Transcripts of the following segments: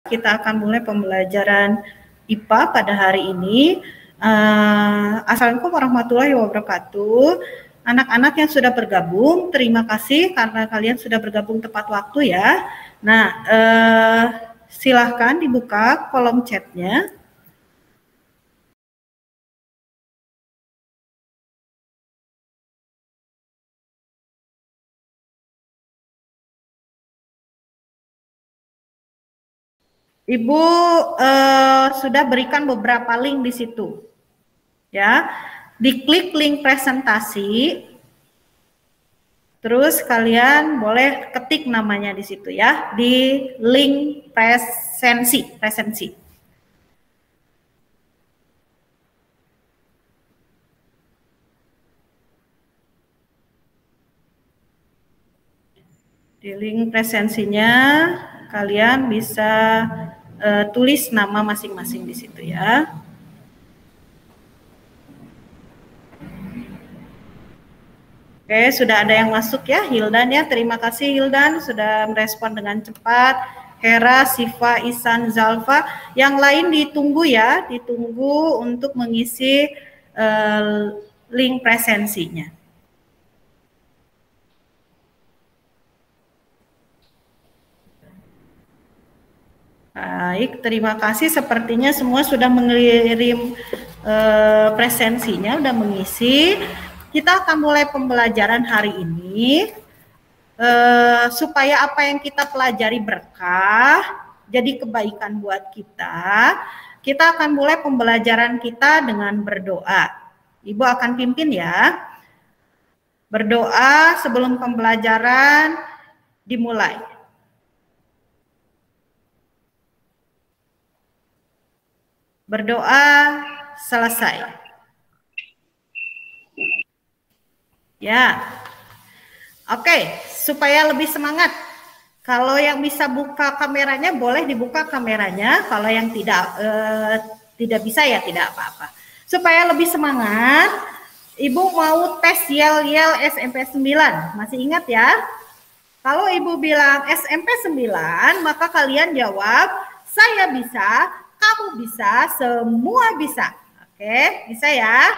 Kita akan mulai pembelajaran IPA pada hari ini. Assalamualaikum warahmatullahi wabarakatuh. Anak-anak yang sudah bergabung, terima kasih karena kalian sudah bergabung tepat waktu ya. Nah, silahkan dibuka kolom chatnya. Ibu sudah berikan beberapa link di situ, ya. Diklik link presentasi, terus kalian boleh ketik namanya di situ ya, di link presensi. Di link presensinya kalian bisa tulis nama masing-masing di situ ya. Oke, sudah ada yang masuk ya, Hildan ya. Terima kasih Hildan sudah merespon dengan cepat. Hera, Siva, Isan, Zalfa. Yang lain ditunggu ya, ditunggu untuk mengisi link presensinya. Baik, terima kasih. Sepertinya semua sudah mengirim presensinya, sudah mengisi. Kita akan mulai pembelajaran hari ini supaya apa yang kita pelajari berkah, jadi kebaikan buat kita. Kita akan mulai pembelajaran kita dengan berdoa. Ibu akan pimpin ya. Berdoa sebelum pembelajaran dimulai. Berdoa selesai. Ya. Oke, supaya lebih semangat. Kalau yang bisa buka kameranya boleh dibuka kameranya, kalau yang tidak bisa ya tidak apa-apa. Supaya lebih semangat, Ibu mau tes yel-yel SMP 9. Masih ingat ya? Kalau Ibu bilang SMP 9, maka kalian jawab saya bisa, kamu bisa, semua bisa. Oke, bisa ya?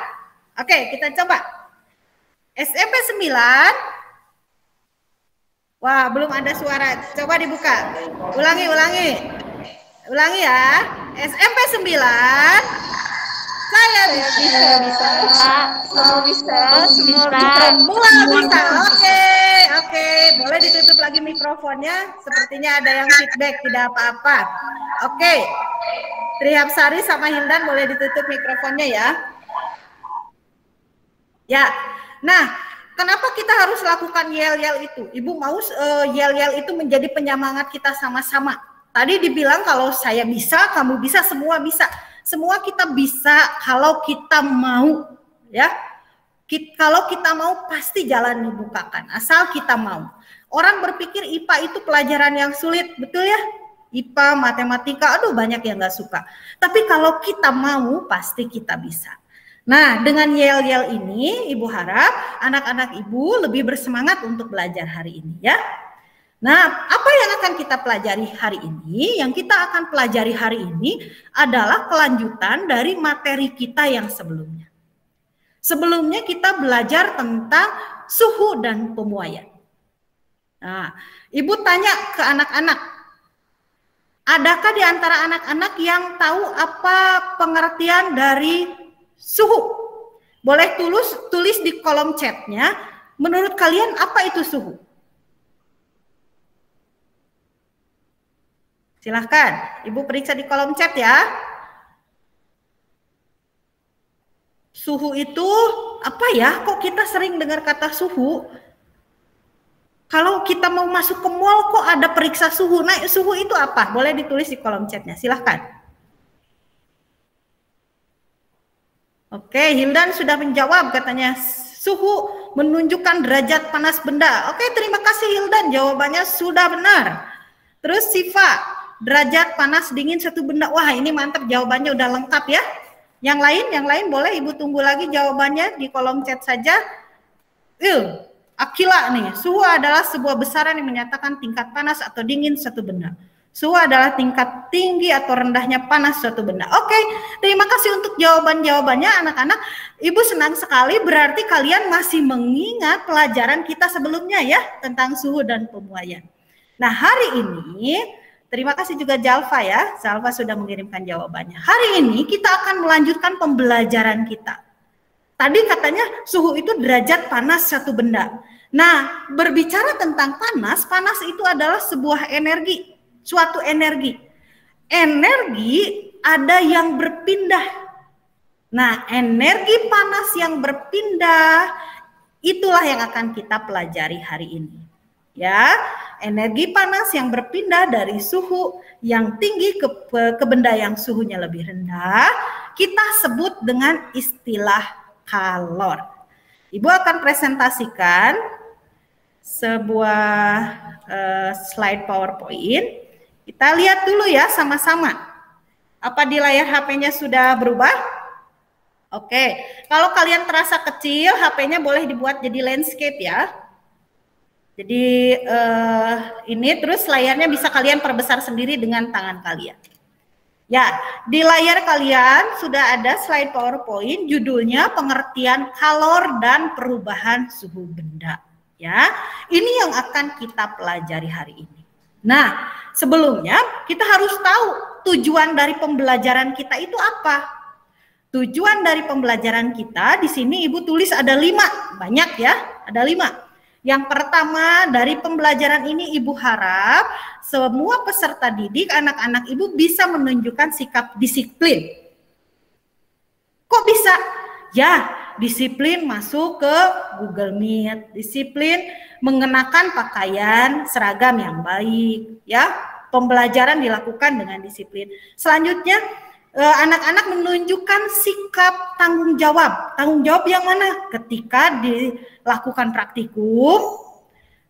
Oke, kita coba. SMP 9. Wah, belum ada suara. Coba dibuka. Ulangi ya. SMP 9. Saya bisa. Semua bisa. Semua bisa. Oke. Boleh ditutup lagi mikrofonnya. Sepertinya ada yang feedback, tidak apa-apa. Oke. Trihapsari sama Hildan boleh ditutup mikrofonnya ya. Ya. Nah, kenapa kita harus lakukan yel-yel itu? Ibu mau yel-yel itu menjadi penyemangat kita sama-sama. Tadi dibilang kalau saya bisa, kamu bisa, semua bisa. Semua kita bisa kalau kita mau, ya. Kalau kita mau pasti jalan dibukakan, asal kita mau. Orang berpikir IPA itu pelajaran yang sulit, betul ya? IPA, matematika, aduh banyak yang nggak suka. Tapi kalau kita mau, pasti kita bisa. Nah, dengan yel-yel ini, Ibu harap anak-anak Ibu lebih bersemangat untuk belajar hari ini ya. Nah, apa yang akan kita pelajari hari ini? Yang kita akan pelajari hari ini adalah kelanjutan dari materi kita yang sebelumnya. Sebelumnya kita belajar tentang suhu dan pemuaian. Nah, Ibu tanya ke anak-anak, adakah di antara anak-anak yang tahu apa pengertian dari suhu? Boleh tulis di kolom chatnya, menurut kalian apa itu suhu? Silahkan, Ibu periksa di kolom chat ya. Suhu itu apa ya? Kok kita sering dengar kata suhu? Kalau kita mau masuk ke mall kok ada periksa suhu. Nah, suhu itu apa? Boleh ditulis di kolom chatnya. Silahkan. Oke, Hildan sudah menjawab katanya suhu menunjukkan derajat panas benda. Oke, terima kasih Hildan. Jawabannya sudah benar. Terus Siva, derajat panas dingin satu benda. Wah, ini mantap jawabannya udah lengkap ya. Yang lain boleh Ibu tunggu lagi jawabannya di kolom chat saja. Akila nih, suhu adalah sebuah besaran yang menyatakan tingkat panas atau dingin satu benda. Suhu adalah tingkat tinggi atau rendahnya panas suatu benda. Oke, terima kasih untuk jawaban-jawabannya anak-anak. Ibu senang sekali, berarti kalian masih mengingat pelajaran kita sebelumnya ya, tentang suhu dan pemuaian. Nah, hari ini, terima kasih juga Jalva ya, Jalva sudah mengirimkan jawabannya. Hari ini kita akan melanjutkan pembelajaran kita. Tadi katanya suhu itu derajat panas suatu benda. Nah, berbicara tentang panas, panas itu adalah sebuah energi, suatu energi. Energi ada yang berpindah. Nah, energi panas yang berpindah itulah yang akan kita pelajari hari ini. Ya, energi panas yang berpindah dari suhu yang tinggi ke benda yang suhunya lebih rendah, kita sebut dengan istilah kalor. Ibu akan presentasikan sebuah slide PowerPoint. Kita lihat dulu ya sama-sama. Apa di layar HP-nya sudah berubah? Oke, kalau kalian terasa kecil, HP-nya boleh dibuat jadi landscape ya. Jadi ini terus layarnya bisa kalian perbesar sendiri dengan tangan kalian. Ya, di layar kalian sudah ada slide PowerPoint, judulnya pengertian kalor dan perubahan suhu benda. Ya, ini yang akan kita pelajari hari ini. Nah, sebelumnya kita harus tahu tujuan dari pembelajaran kita itu apa. Tujuan dari pembelajaran kita di sini Ibu tulis ada 5, banyak ya, ada 5. Yang pertama, dari pembelajaran ini Ibu harap semua peserta didik, anak-anak Ibu bisa menunjukkan sikap disiplin. Kok bisa? Ya, disiplin masuk ke Google Meet, disiplin mengenakan pakaian seragam yang baik, ya. Pembelajaran dilakukan dengan disiplin. Selanjutnya, anak-anak menunjukkan sikap tanggung jawab. Tanggung jawab yang mana? Ketika dilakukan praktikum,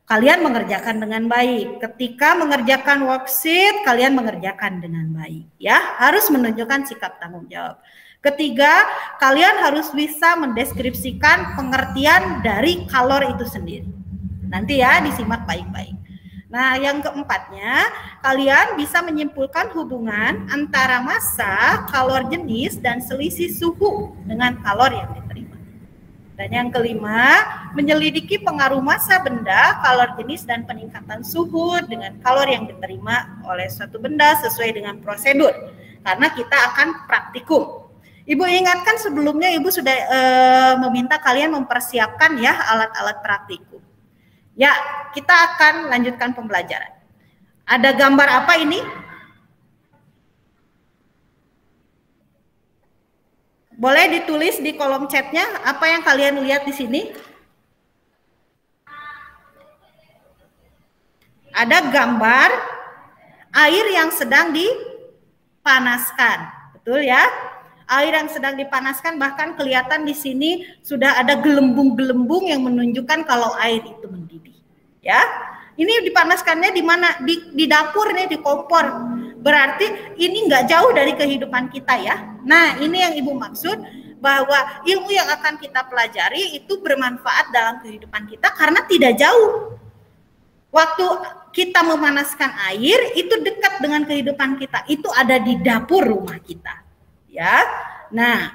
kalian mengerjakan dengan baik. Ketika mengerjakan worksheet, kalian mengerjakan dengan baik. Ya, harus menunjukkan sikap tanggung jawab. Ketiga, kalian harus bisa mendeskripsikan pengertian dari kalor itu sendiri. Nanti ya, disimak baik-baik. Nah, yang keempatnya, kalian bisa menyimpulkan hubungan antara massa, kalor jenis, dan selisih suhu dengan kalor yang diterima. Dan yang kelima, menyelidiki pengaruh massa benda, kalor jenis, dan peningkatan suhu dengan kalor yang diterima oleh suatu benda sesuai dengan prosedur. Karena kita akan praktikum. Ibu ingatkan sebelumnya Ibu sudah meminta kalian mempersiapkan ya alat-alat praktikum. Ya, kita akan lanjutkan pembelajaran. Ada gambar apa ini? Boleh ditulis di kolom chatnya apa yang kalian lihat di sini? Ada gambar air yang sedang dipanaskan, betul ya? Air yang sedang dipanaskan, bahkan kelihatan di sini sudah ada gelembung-gelembung yang menunjukkan kalau air itu mendidih. Ya, ini dipanaskannya di mana? Di dapur nih, di kompor. Berarti ini nggak jauh dari kehidupan kita ya. Nah, ini yang Ibu maksud bahwa ilmu yang akan kita pelajari itu bermanfaat dalam kehidupan kita karena tidak jauh. Waktu kita memanaskan air itu dekat dengan kehidupan kita. Itu ada di dapur rumah kita. Ya, nah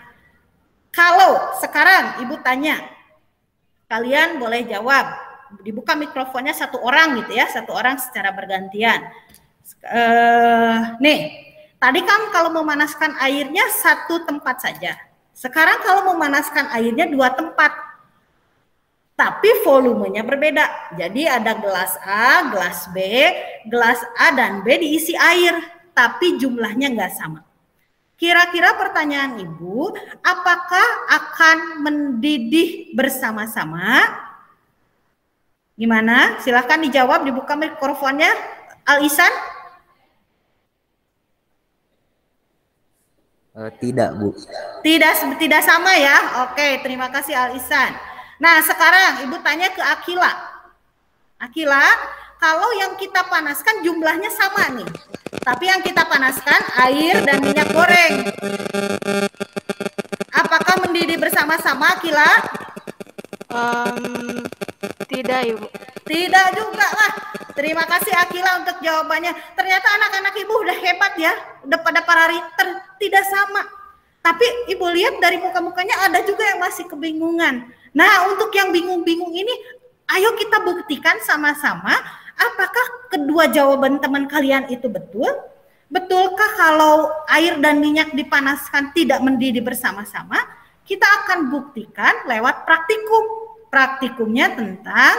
kalau sekarang Ibu tanya, kalian boleh jawab, dibuka mikrofonnya satu orang gitu ya, satu orang secara bergantian. Nih, tadi kan kalau memanaskan airnya satu tempat saja. Sekarang kalau memanaskan airnya 2 tempat, tapi volumenya berbeda. Jadi ada gelas A, gelas B, gelas A dan B diisi air, tapi jumlahnya nggak sama. Kira-kira pertanyaan Ibu, apakah akan mendidih bersama-sama? Gimana? Silahkan dijawab, dibuka mikrofonnya. Al-Ihsan? Tidak, Bu. Tidak sama ya? Oke, terima kasih Al-Ihsan. Nah, sekarang Ibu tanya ke Akila. Akila, kalau yang kita panaskan jumlahnya sama nih. Tapi yang kita panaskan air dan minyak goreng. Apakah mendidih bersama-sama, Akila? Tidak, Ibu. Tidak juga lah. Terima kasih Akila untuk jawabannya. Ternyata anak-anak Ibu udah hebat ya. Udah pada parameter tidak sama. Tapi Ibu lihat dari muka-mukanya ada juga yang masih kebingungan. Nah, untuk yang bingung-bingung ini, ayo kita buktikan sama-sama apakah kedua jawaban teman kalian itu betul? Betulkah kalau air dan minyak dipanaskan tidak mendidih bersama-sama? Kita akan buktikan lewat praktikum. Praktikumnya tentang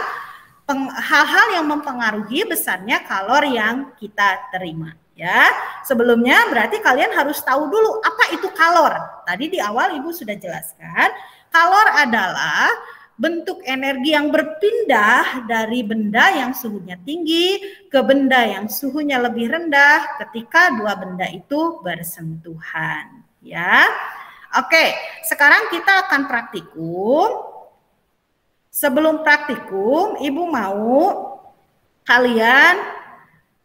hal-hal yang mempengaruhi besarnya kalori yang kita terima. Ya, sebelumnya berarti kalian harus tahu dulu apa itu kalor. Tadi di awal Ibu sudah jelaskan, kalor adalah bentuk energi yang berpindah dari benda yang suhunya tinggi ke benda yang suhunya lebih rendah ketika dua benda itu bersentuhan. Ya, oke. Sekarang kita akan praktikum. Sebelum praktikum, Ibu mau kalian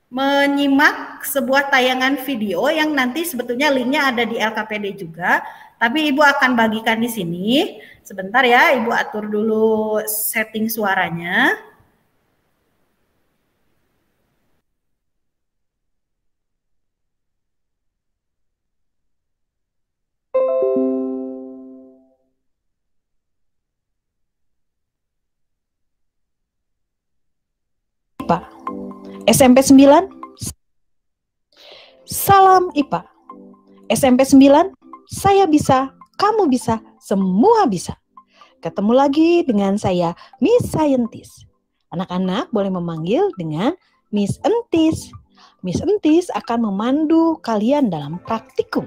menyimak sebuah tayangan video yang nanti sebetulnya linknya ada di LKPD juga, tapi Ibu akan bagikan di sini. Sebentar ya, Ibu atur dulu setting suaranya. SMP 9, salam IPA. SMP 9, saya bisa, kamu bisa, semua bisa. Ketemu lagi dengan saya, Miss Scientist. Anak-anak boleh memanggil dengan Miss Entis. Miss Entis akan memandu kalian dalam praktikum.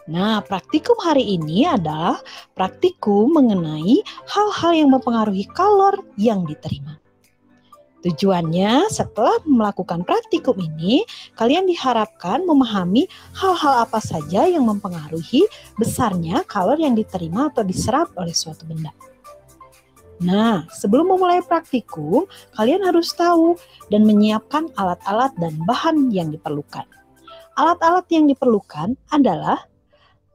Nah, praktikum hari ini adalah praktikum mengenai hal-hal yang mempengaruhi kalor yang diterima. Tujuannya setelah melakukan praktikum ini, kalian diharapkan memahami hal-hal apa saja yang mempengaruhi besarnya kalori yang diterima atau diserap oleh suatu benda. Nah, sebelum memulai praktikum, kalian harus tahu dan menyiapkan alat-alat dan bahan yang diperlukan. Alat-alat yang diperlukan adalah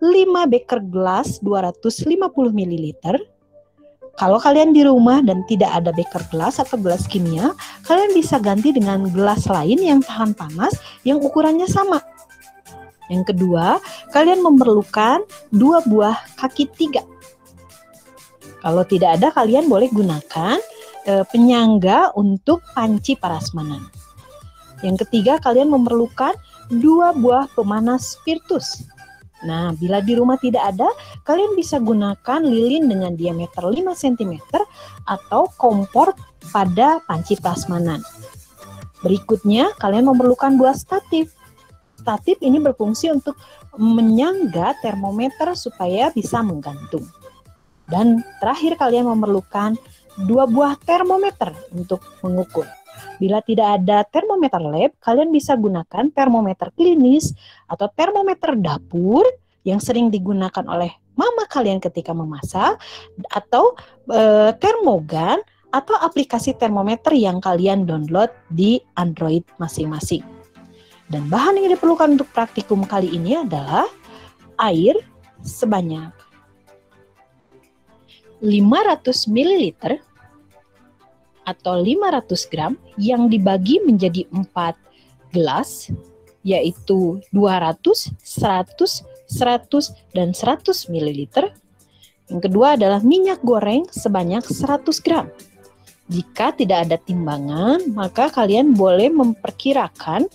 5 beker gelas 250 ml. Kalau kalian di rumah dan tidak ada beker gelas atau gelas kimia, kalian bisa ganti dengan gelas lain yang tahan panas yang ukurannya sama. Yang kedua, kalian memerlukan 2 buah kaki 3. Kalau tidak ada, kalian boleh gunakan penyangga untuk panci prasmanan. Yang ketiga, kalian memerlukan 2 buah pemanas spiritus. Nah, bila di rumah tidak ada, kalian bisa gunakan lilin dengan diameter 5 cm atau kompor pada panci prasmanan. Berikutnya, kalian memerlukan 2 statif. Statif ini berfungsi untuk menyangga termometer supaya bisa menggantung. Dan terakhir, kalian memerlukan 2 buah termometer untuk mengukur. Bila tidak ada termometer lab, kalian bisa gunakan termometer klinis atau termometer dapur yang sering digunakan oleh mama kalian ketika memasak, atau termogan atau aplikasi termometer yang kalian download di Android masing-masing. Dan bahan yang diperlukan untuk praktikum kali ini adalah air sebanyak 500 ml atau 500 gram yang dibagi menjadi 4 gelas, yaitu 200, 100, 100, dan 100 ml. Yang kedua adalah minyak goreng sebanyak 100 gram. Jika tidak ada timbangan, maka kalian boleh memperkirakan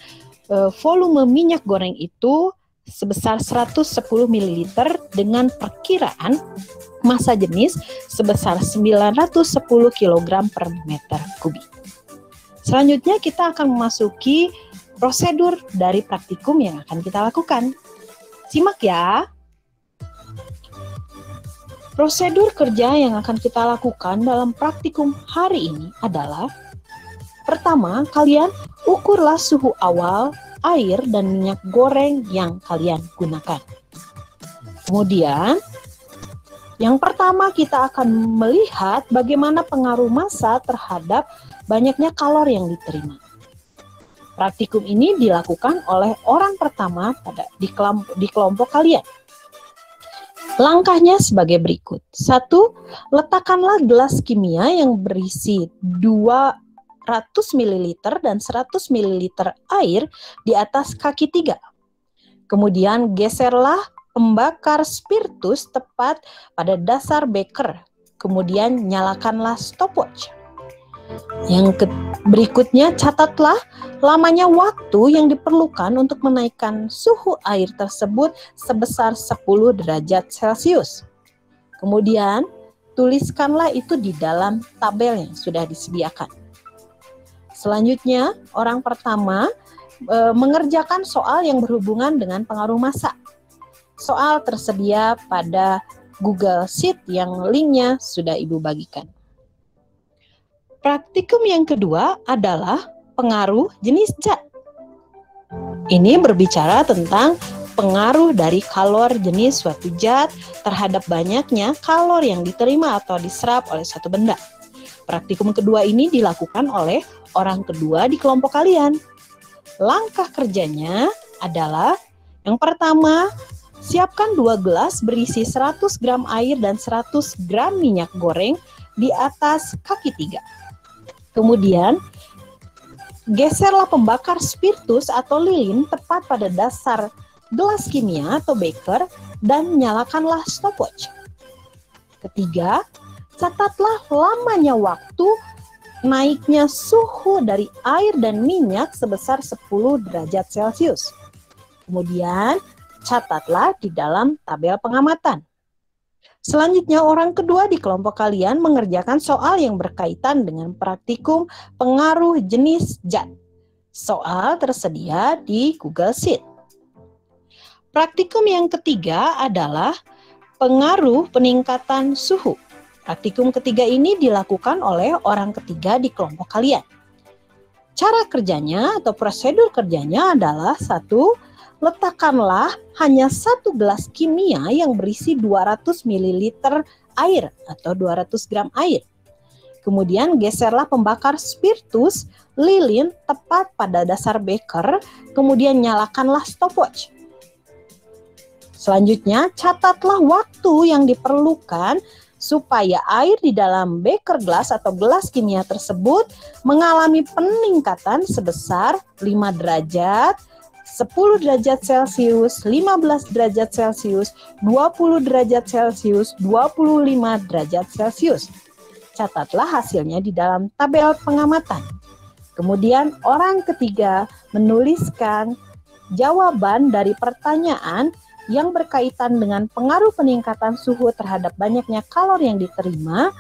volume minyak goreng itu sebesar 110 ml dengan perkiraan massa jenis sebesar 910 kg per meter kubik. Selanjutnya kita akan memasuki prosedur dari praktikum yang akan kita lakukan. Simak ya. Prosedur kerja yang akan kita lakukan dalam praktikum hari ini adalah: pertama, kalian ukurlah suhu awal air dan minyak goreng yang kalian gunakan. Kemudian, yang pertama kita akan melihat bagaimana pengaruh massa terhadap banyaknya kalori yang diterima. Praktikum ini dilakukan oleh orang pertama di kelompok kalian. Langkahnya sebagai berikut. 1. Letakkanlah gelas kimia yang berisi 200 ml dan 100 ml air di atas kaki 3. Kemudian geserlah pembakar spiritus tepat pada dasar beker. Kemudian nyalakanlah stopwatch. Yang berikutnya, catatlah lamanya waktu yang diperlukan untuk menaikkan suhu air tersebut sebesar 10 derajat Celcius. Kemudian, tuliskanlah itu di dalam tabel yang sudah disediakan. Selanjutnya, orang pertama mengerjakan soal yang berhubungan dengan pengaruh massa. Soal tersedia pada Google Sheet yang linknya sudah Ibu bagikan. Praktikum yang kedua adalah pengaruh jenis zat. Ini berbicara tentang pengaruh dari kalor jenis suatu zat terhadap banyaknya kalor yang diterima atau diserap oleh satu benda. Praktikum kedua ini dilakukan oleh orang kedua di kelompok kalian. Langkah kerjanya adalah yang pertama, siapkan 2 gelas berisi 100 gram air dan 100 gram minyak goreng di atas kaki 3. Kemudian, geserlah pembakar spiritus atau lilin tepat pada dasar gelas kimia atau beker dan nyalakanlah stopwatch. Ketiga, catatlah lamanya waktu naiknya suhu dari air dan minyak sebesar 10 derajat Celcius. Kemudian, catatlah di dalam tabel pengamatan. Selanjutnya, orang kedua di kelompok kalian mengerjakan soal yang berkaitan dengan praktikum pengaruh jenis zat. Soal tersedia di Google Sheet. Praktikum yang ketiga adalah pengaruh peningkatan suhu. Praktikum ketiga ini dilakukan oleh orang ketiga di kelompok kalian. Cara kerjanya atau prosedur kerjanya adalah 1. Letakkanlah hanya 1 gelas kimia yang berisi 200 ml air atau 200 gram air. Kemudian geserlah pembakar spiritus lilin tepat pada dasar beker, kemudian nyalakanlah stopwatch. Selanjutnya, catatlah waktu yang diperlukan supaya air di dalam beker gelas atau gelas kimia tersebut mengalami peningkatan sebesar 5 derajat, 10 derajat Celcius, 15 derajat Celcius, 20 derajat Celcius, 25 derajat Celcius. Catatlah hasilnya di dalam tabel pengamatan. Kemudian orang ketiga menuliskan jawaban dari pertanyaan yang berkaitan dengan pengaruh peningkatan suhu terhadap banyaknya kalori yang diterima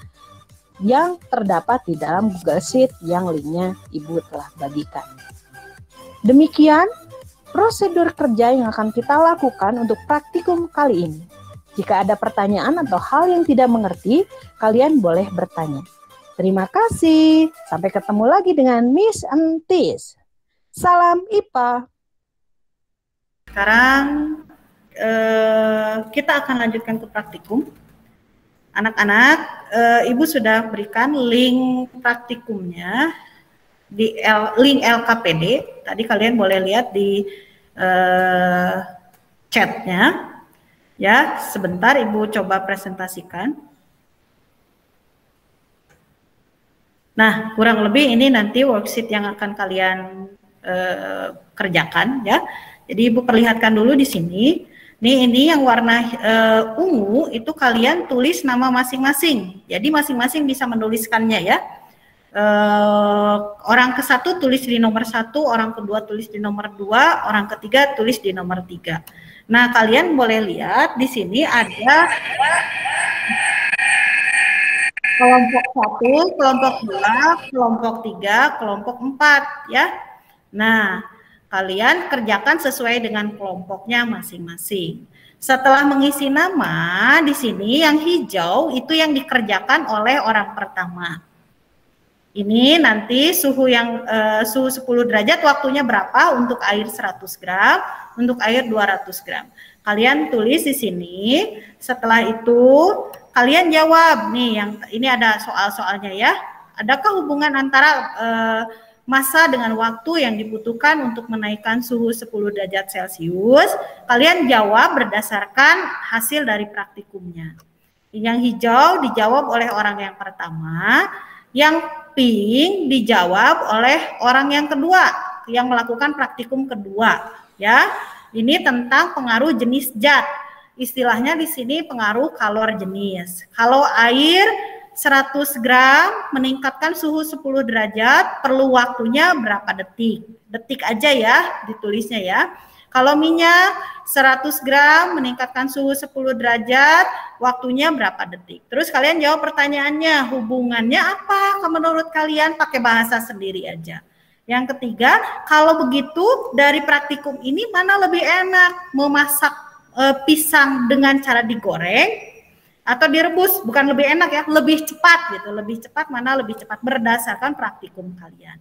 yang terdapat di dalam Google Sheet yang linknya Ibu telah bagikan. Demikian prosedur kerja yang akan kita lakukan untuk praktikum kali ini. Jika ada pertanyaan atau hal yang tidak mengerti, kalian boleh bertanya. Terima kasih. Sampai ketemu lagi dengan Miss Entis. Salam IPA. Sekarang kita akan lanjutkan ke praktikum. Anak-anak, Ibu sudah berikan link praktikumnya di link LKPD. Tadi kalian boleh lihat di chatnya. Ya, sebentar Ibu coba presentasikan. Nah, kurang lebih ini nanti worksheet yang akan kalian kerjakan ya. Jadi Ibu perlihatkan dulu di sini. Ini yang warna ungu itu kalian tulis nama masing-masing. Jadi masing-masing bisa menuliskannya ya. Orang ke satu tulis di nomor 1, orang kedua tulis di nomor 2, orang ketiga tulis di nomor 3. Nah, kalian boleh lihat di sini ada kelompok 1, kelompok 2, kelompok 3, kelompok 4 ya. Nah, kalian kerjakan sesuai dengan kelompoknya masing-masing. Setelah mengisi nama, di sini yang hijau itu yang dikerjakan oleh orang pertama. Ini nanti suhu 10 derajat waktunya berapa untuk air 100 gram, untuk air 200 gram. Kalian tulis di sini, setelah itu kalian jawab nih, yang ini ada soal-soalnya ya. Adakah hubungan antara masa dengan waktu yang dibutuhkan untuk menaikkan suhu 10 derajat Celcius, kalian jawab berdasarkan hasil dari praktikumnya. Yang hijau dijawab oleh orang yang pertama, yang pink dijawab oleh orang yang kedua, yang melakukan praktikum kedua, ya. Ini tentang pengaruh jenis zat. Istilahnya di sini pengaruh kalor jenis. Kalau air 100 gram meningkatkan suhu 10 derajat, perlu waktunya berapa detik? Detik aja ya ditulisnya ya. Kalau minyak 100 gram meningkatkan suhu 10 derajat, waktunya berapa detik? Terus kalian jawab pertanyaannya, hubungannya apa menurut kalian? Pakai bahasa sendiri aja. Yang ketiga, kalau begitu dari praktikum ini mana lebih enak? Memasak pisang dengan cara digoreng atau direbus? Bukan lebih enak ya, lebih cepat gitu. Lebih cepat, mana lebih cepat berdasarkan praktikum kalian.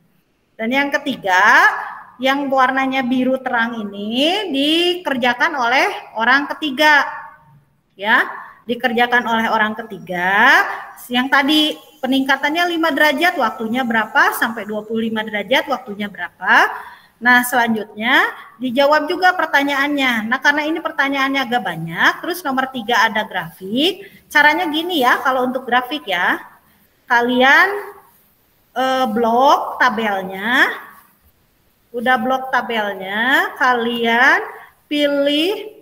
Dan yang ketiga, yang warnanya biru terang ini dikerjakan oleh orang ketiga. Ya, dikerjakan oleh orang ketiga. Yang tadi peningkatannya 5 derajat, waktunya berapa? Sampai 25 derajat, waktunya berapa? Nah, selanjutnya dijawab juga pertanyaannya. Nah, karena ini pertanyaannya agak banyak, terus nomor 3 ada grafik. Caranya gini ya, kalau untuk grafik ya, kalian blok tabelnya, udah blok tabelnya, kalian pilih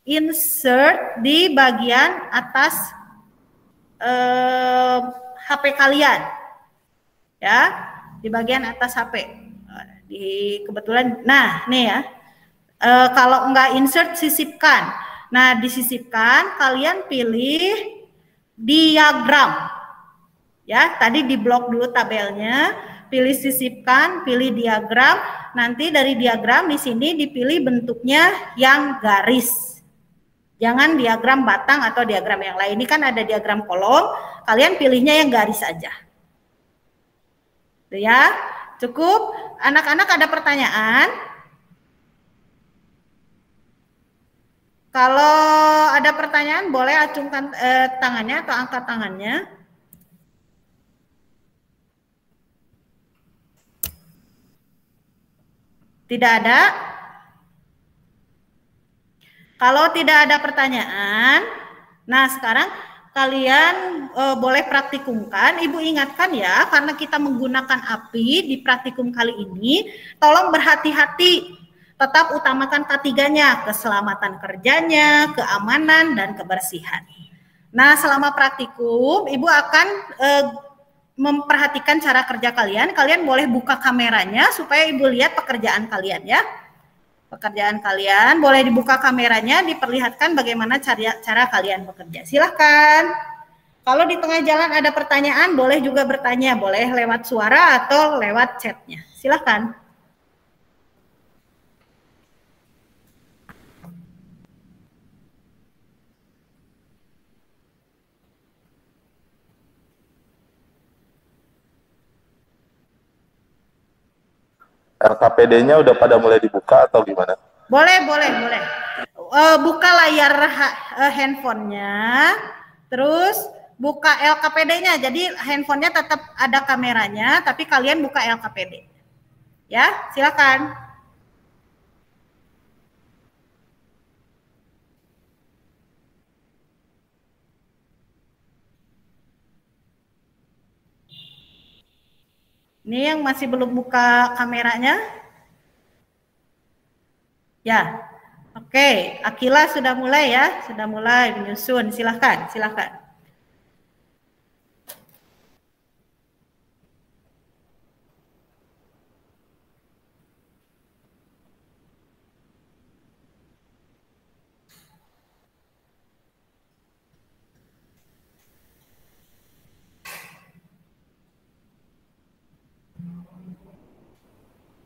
insert di bagian atas HP kalian, ya, di bagian atas HP. Kebetulan, nah nih ya, kalau enggak insert sisipkan. Nah disisipkan, kalian pilih diagram, ya. Tadi di blok dulu tabelnya, pilih sisipkan, pilih diagram. Nanti dari diagram di sini dipilih bentuknya yang garis. Jangan diagram batang atau diagram yang lain. Ini kan ada diagram kolom, kalian pilihnya yang garis aja. Tuh ya, cukup. Anak-anak ada pertanyaan? Kalau ada pertanyaan boleh acungkan tangannya atau angkat tangannya. Tidak ada? Kalau tidak ada pertanyaan, nah sekarang kalian boleh praktikumkan. Ibu ingatkan ya, karena kita menggunakan api di praktikum kali ini, tolong berhati-hati. Tetap utamakan K3-nya, keselamatan kerjanya, keamanan, dan kebersihan. Nah, selama praktikum, Ibu akan memperhatikan cara kerja kalian. Kalian boleh buka kameranya supaya Ibu lihat pekerjaan kalian ya. Pekerjaan kalian boleh dibuka kameranya, diperlihatkan bagaimana cara kalian bekerja. Silahkan. Kalau di tengah jalan ada pertanyaan, boleh juga bertanya. Boleh lewat suara atau lewat chatnya. Silahkan. LKPD-nya udah pada mulai dibuka atau gimana? Boleh. Buka layar handphonenya, terus buka LKPD-nya. Jadi handphonenya tetap ada kameranya, tapi kalian buka LKPD. Ya, silakan. Ini yang masih belum buka kameranya. Ya, oke. Akila sudah mulai ya, sudah mulai menyusun. Silahkan.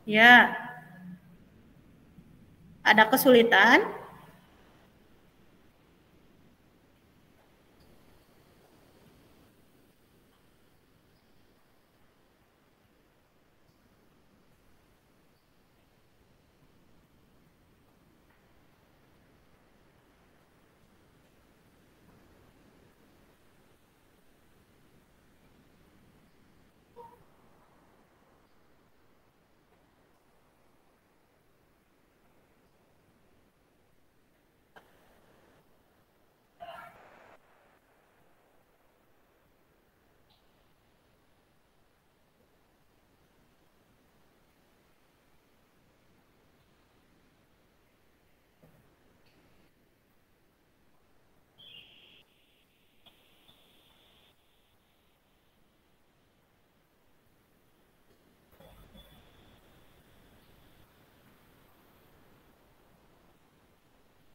Ya, ada kesulitan?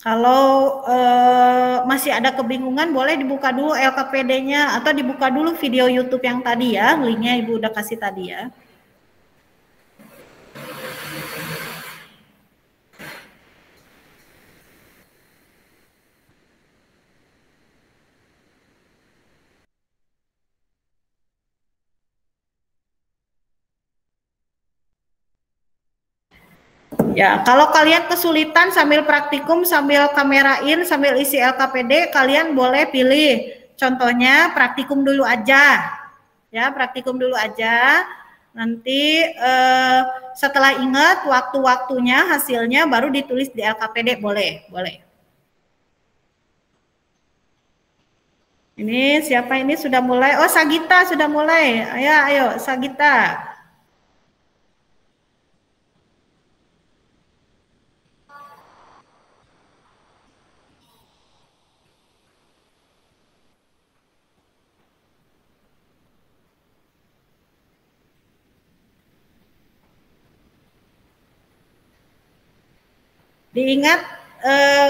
Kalau masih ada kebingungan, boleh dibuka dulu LKPD-nya atau dibuka dulu video YouTube yang tadi ya, linknya Ibu udah kasih tadi ya. Ya, kalau kalian kesulitan sambil praktikum, sambil kamerain, sambil isi LKPD, kalian boleh pilih. Contohnya praktikum dulu aja. Ya, praktikum dulu aja. Nanti setelah ingat waktu-waktunya, hasilnya baru ditulis di LKPD, boleh, boleh. Ini siapa ini sudah mulai? Oh, Sagita sudah mulai. Ayo, ayo, Sagita. Diingat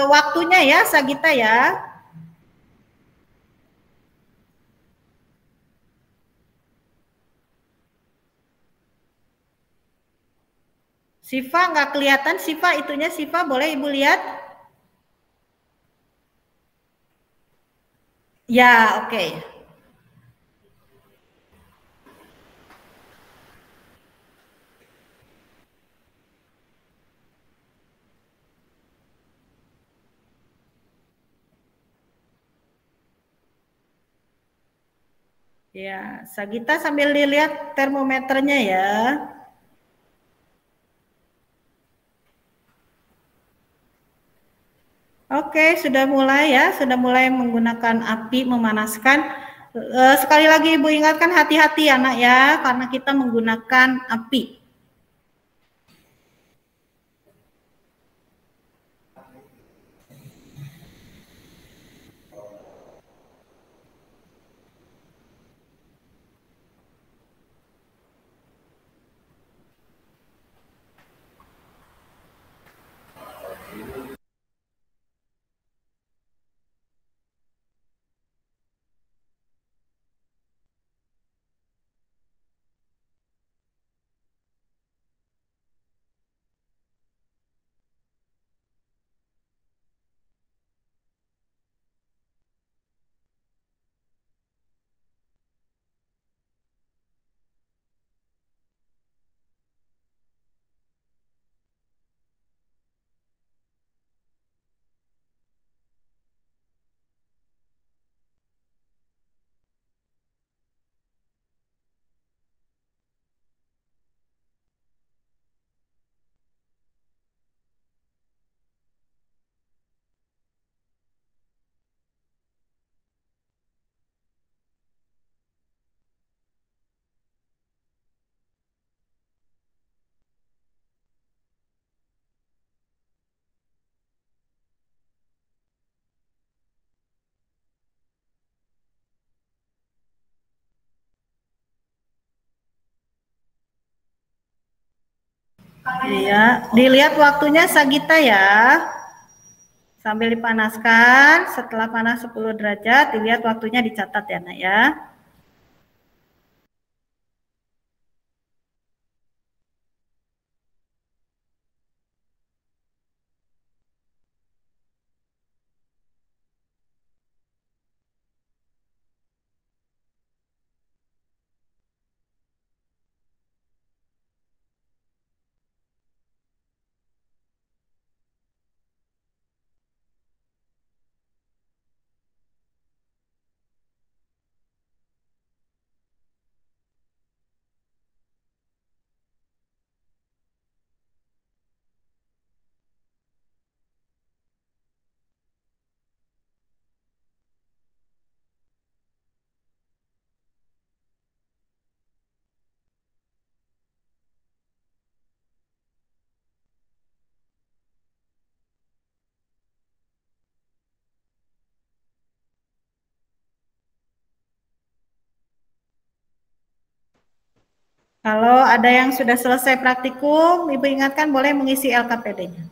waktunya ya, Sagita ya. Siva nggak kelihatan, Siva itunya Siva boleh Ibu lihat? Ya, oke. Okay. Ya, Sagita sambil dilihat termometernya ya. Oke, sudah mulai ya, sudah mulai menggunakan api memanaskan. Sekali lagi Ibu ingatkan hati-hati ya nak ya, karena kita menggunakan api. Iya, dilihat waktunya Sagita ya. Sambil dipanaskan, setelah panas 10 derajat, dilihat waktunya dicatat ya nak ya. Kalau ada yang sudah selesai praktikum, Ibu ingatkan boleh mengisi LKPD-nya.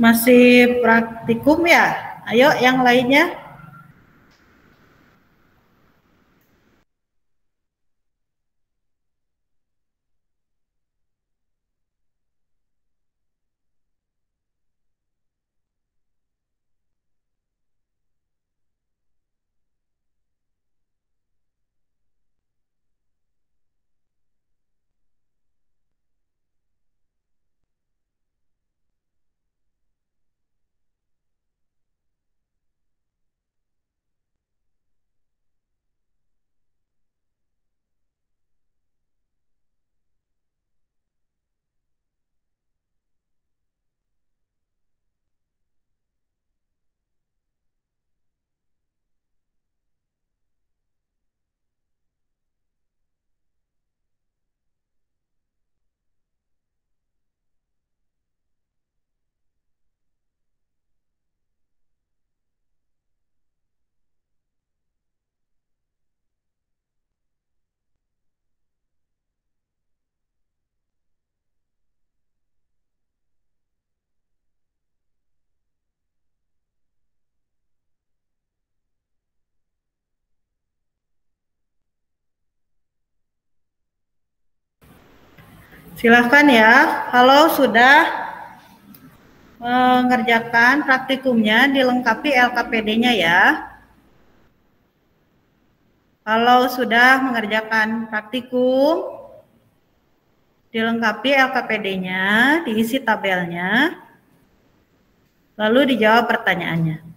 Masih praktikum ya? Ayo yang lainnya. Silahkan ya, kalau sudah mengerjakan praktikumnya dilengkapi LKPD-nya ya. Kalau sudah mengerjakan praktikum, dilengkapi LKPD-nya, diisi tabelnya, lalu dijawab pertanyaannya.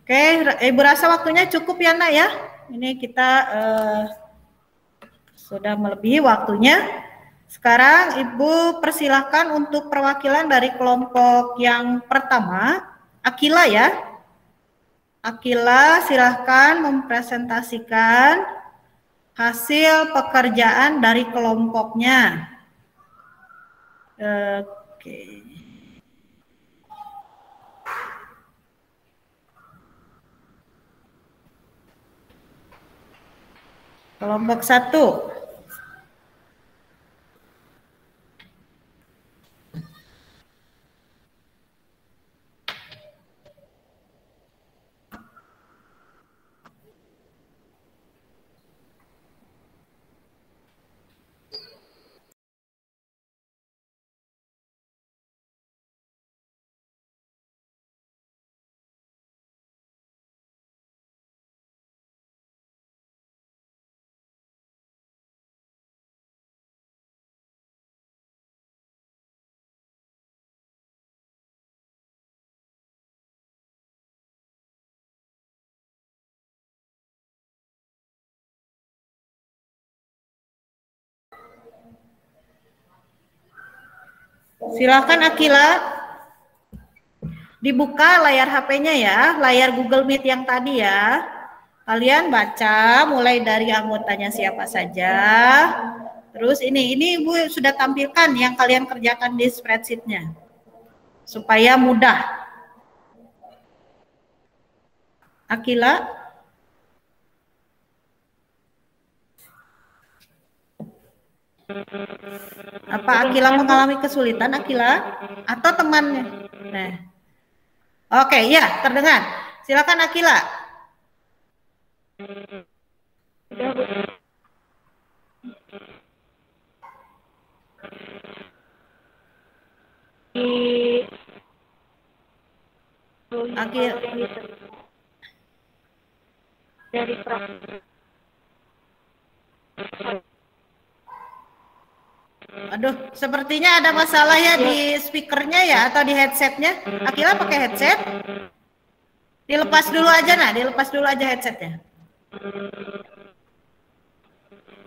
Oke, Ibu rasa waktunya cukup ya nak ya. Ini kita sudah melebihi waktunya. Sekarang Ibu persilahkan untuk perwakilan dari kelompok yang pertama, Akila ya. Akila silahkan mempresentasikan hasil pekerjaan dari kelompoknya. Oke. Kelompok 1. Silakan Akila, dibuka layar HP-nya ya, layar Google Meet yang tadi ya. Kalian baca mulai dari anggotanya siapa saja. Terus ini Ibu sudah tampilkan yang kalian kerjakan di spreadsheet-nya. Supaya mudah. Akila? Apa Akila mengalami kesulitan, Akila? Atau temannya? Nah. Oke, ya, terdengar. Silakan Akila. Akhir dari praktik. Aduh, sepertinya ada masalah ya di speakernya ya atau di headsetnya. Akila pakai headset? Dilepas dulu aja nah, dilepas dulu aja headsetnya.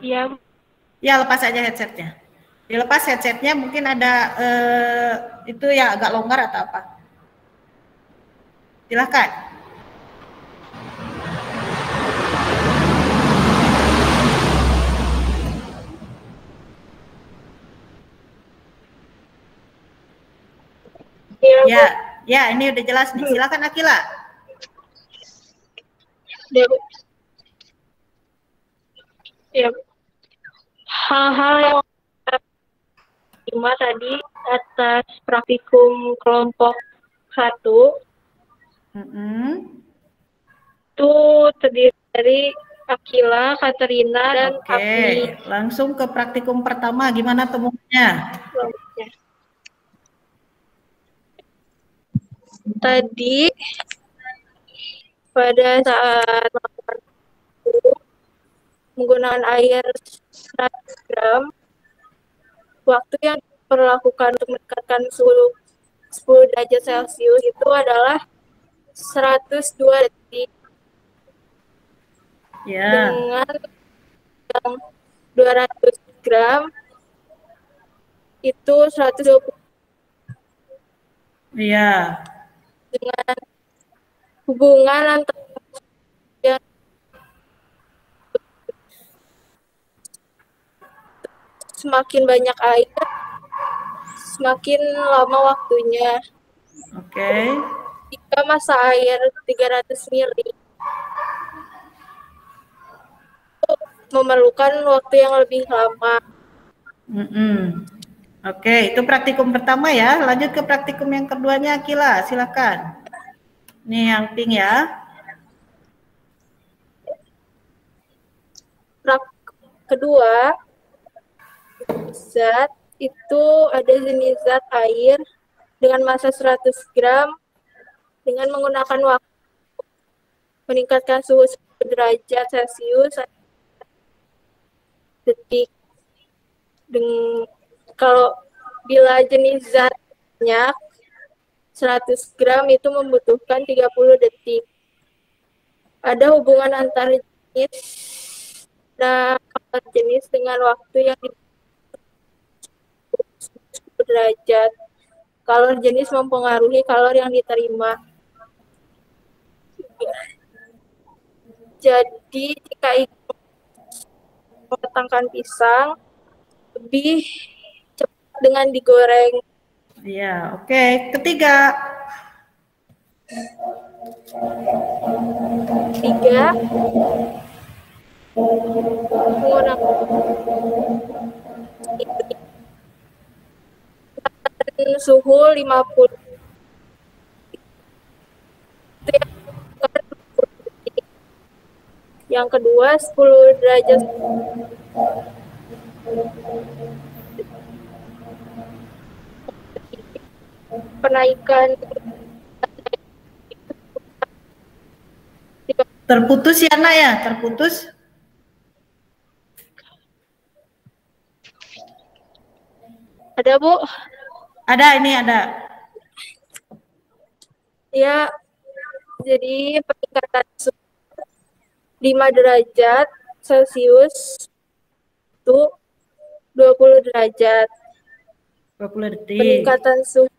Iya. Ya, lepas aja headsetnya. Dilepas headsetnya, mungkin ada itu ya agak longgar atau apa. Silakan. Ya, ya ini udah jelas nih. Silakan Akila. Ya, hal-hal yang terima tadi atas praktikum kelompok 1 itu terdiri dari Akila, Katerina, dan Abi. Langsung ke praktikum pertama. Gimana temuannya? Tadi pada saat menggunakan air 100 gram, waktu yang diperlakukan untuk meningkatkan suhu 10 derajat Celcius itu adalah 102 detik. Ya. Dengan yang 200 gram itu 120. Iya. Dengan hubungan antara semakin banyak air, semakin lama waktunya. Jika massa air 300 ml memerlukan waktu yang lebih lama. Itu praktikum pertama ya. Lanjut ke praktikum yang keduanya, Akila. Silakan. Nih yang pink ya. Kedua, zat itu ada jenis zat air dengan massa 100 gram dengan menggunakan waktu meningkatkan suhu 10 derajat Celcius detik. Kalau bila jenis zat banyak 100 gram itu membutuhkan 30 detik. Ada hubungan antara jenis dengan waktu yang 10 derajat. Kalor jenis mempengaruhi kalor yang diterima. Jadi jika ingin mematangkan pisang lebih cepat dengan digoreng. Iya, oke. Ketiga, menggunakan suhu 50. Yang kedua 10 derajat penaikan. Terputus ya Nak ya, terputus. Ada Bu? Ada, ini ada. Ya, jadi peningkatan suhu 5 derajat Celcius itu 20 derajat. 20 detik. Peningkatan suhu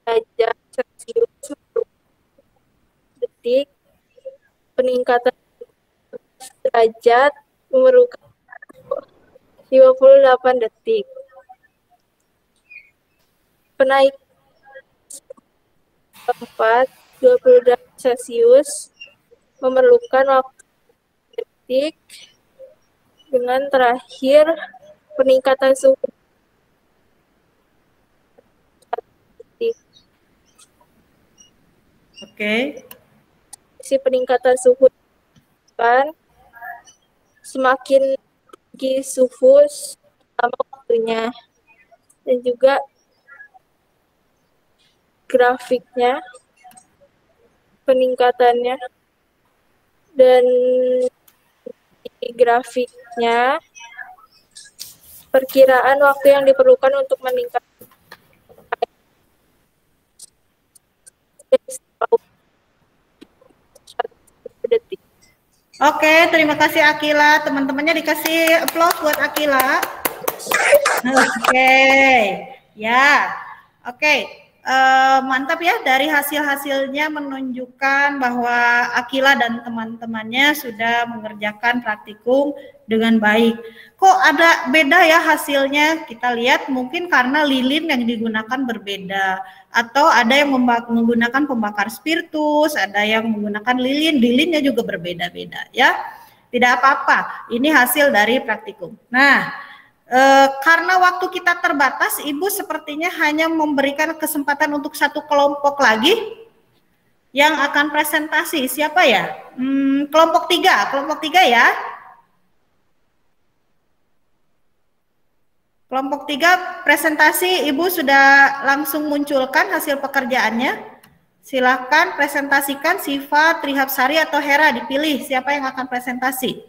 derajat Celcius detik. Peningkatan derajat memerlukan 58 detik. Penaik 20 derajat Celcius memerlukan waktu detik dengan terakhir peningkatan suhu detik. Si peningkatan suhu kan semakin tinggi suhu selama waktunya, dan juga grafiknya, peningkatannya, dan di grafiknya perkiraan waktu yang diperlukan untuk meningkat detik. Oke, terima kasih Akila. Teman-temannya dikasih applause buat Akila. Oke, ya. Oke. Mantap ya, dari hasil-hasilnya menunjukkan bahwa Akila dan teman-temannya sudah mengerjakan praktikum dengan baik. Kok ada beda ya hasilnya? Kita lihat mungkin karena lilin yang digunakan berbeda, atau ada yang menggunakan pembakar spiritus, ada yang menggunakan lilin, lilinnya juga berbeda-beda ya. Tidak apa-apa, ini hasil dari praktikum. Nah, karena waktu kita terbatas, Ibu sepertinya hanya memberikan kesempatan untuk satu kelompok lagi yang akan presentasi. Siapa ya? Kelompok tiga ya. Kelompok 3 presentasi, Ibu sudah langsung munculkan hasil pekerjaannya. Silakan presentasikan. Siva, Trihapsari atau Hera, dipilih siapa yang akan presentasi.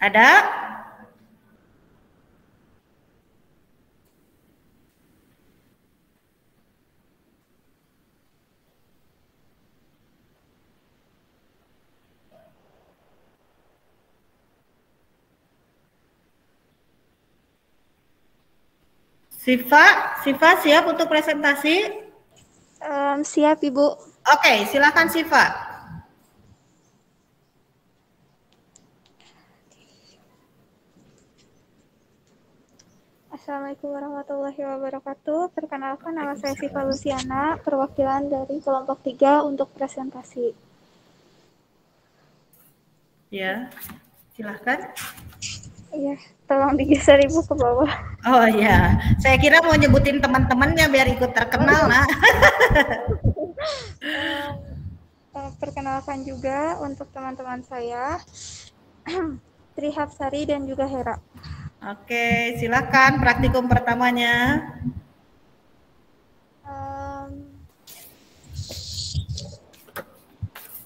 Ada? Siva siap untuk presentasi? Siap, Ibu. Oke, silakan Siva. Assalamualaikum warahmatullahi wabarakatuh. Perkenalkan, nama saya Siva Luciana, perwakilan dari kelompok 3 untuk presentasi. Ya, silahkan. Iya, tolong digeser Ibu ke bawah. Oh iya, saya kira mau nyebutin teman-temannya biar ikut terkenal, nah. Perkenalkan juga untuk teman-teman saya, Trihapsari dan juga Hera. Oke, silakan praktikum pertamanya.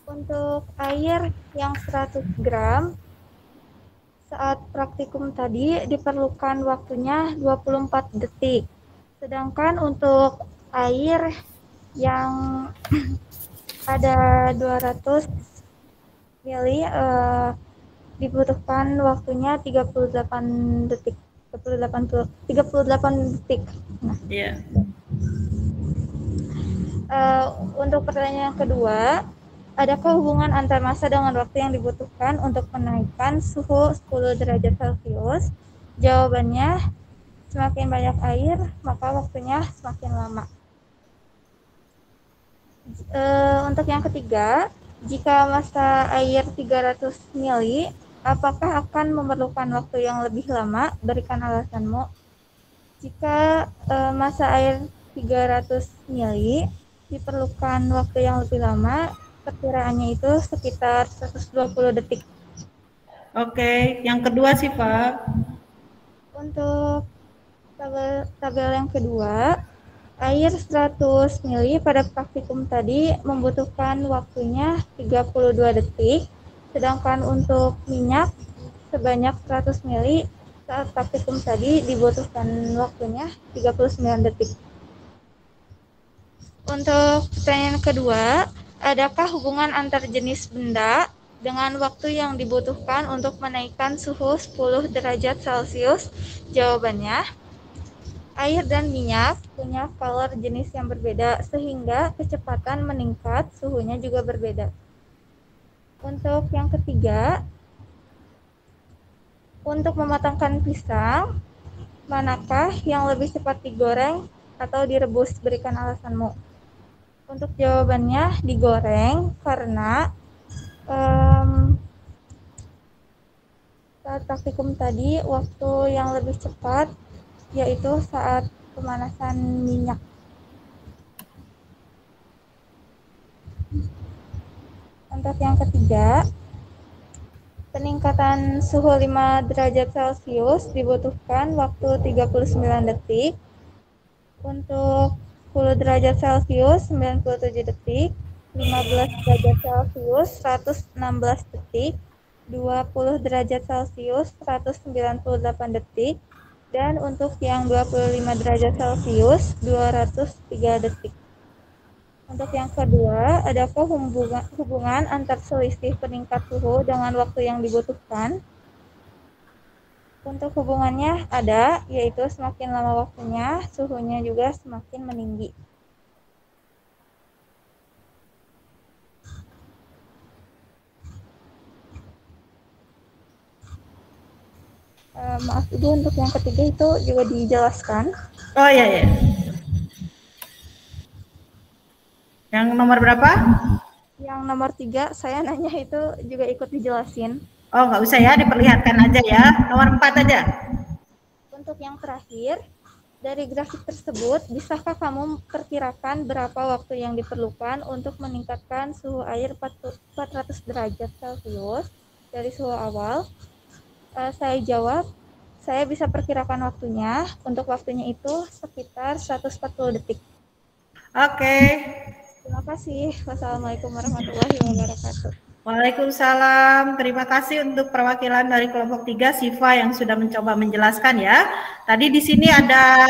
Untuk air yang 100 gram, saat praktikum tadi diperlukan waktunya 24 detik. Sedangkan untuk air yang ada 200 mili dibutuhkan waktunya 38 detik. 38 detik. Nah. Yeah. Untuk pertanyaan kedua, adakah hubungan antar massa dengan waktu yang dibutuhkan untuk menaikkan suhu 10 derajat Celcius? Jawabannya, semakin banyak air, maka waktunya semakin lama. Untuk yang ketiga, jika massa air 300 mili, apakah akan memerlukan waktu yang lebih lama? Berikan alasanmu. Jika massa air 300 mili, diperlukan waktu yang lebih lama, perkiraannya itu sekitar 120 detik. Oke, yang kedua sih Pak. Untuk tabel yang kedua, air 100 mili pada praktikum tadi membutuhkan waktunya 32 detik, sedangkan untuk minyak sebanyak 100 mili saat praktikum tadi dibutuhkan waktunya 39 detik. Untuk pertanyaan kedua, adakah hubungan antar jenis benda dengan waktu yang dibutuhkan untuk menaikkan suhu 10 derajat Celcius? Jawabannya, air dan minyak punya kalor jenis yang berbeda sehingga kecepatan meningkat, suhunya juga berbeda. Untuk yang ketiga, untuk mematangkan pisang, manakah yang lebih cepat digoreng atau direbus? Berikan alasanmu. Untuk jawabannya digoreng karena saat praktikum tadi waktu yang lebih cepat yaitu saat pemanasan minyak. Untuk yang ketiga, peningkatan suhu 5 derajat Celcius dibutuhkan waktu 39 detik. Untuk 10 derajat Celcius 97 detik, 15 derajat Celcius 116 detik, 20 derajat Celcius 198 detik, dan untuk yang 25 derajat Celcius 203 detik. Untuk yang kedua, adakah hubungan antar selisih peningkat suhu dengan waktu yang dibutuhkan? Untuk hubungannya ada, yaitu semakin lama waktunya, suhunya juga semakin meninggi. Maaf Ibu, untuk yang ketiga itu juga dijelaskan. Oh iya, iya. Yang nomor berapa? Yang nomor 3, saya nanya itu juga ikut dijelasin. Oh, nggak usah ya, diperlihatkan aja ya. Nomor 4 aja. Untuk yang terakhir, dari grafik tersebut, bisakah kamu perkirakan berapa waktu yang diperlukan untuk meningkatkan suhu air 400 derajat Celcius dari suhu awal? Saya jawab, saya bisa perkirakan waktunya. Untuk waktunya itu sekitar 140 detik. Oke. Terima kasih. Wassalamualaikum warahmatullahi wabarakatuh. Waalaikumsalam. Terima kasih untuk perwakilan dari kelompok 3 Siva yang sudah mencoba menjelaskan ya. Tadi di sini ada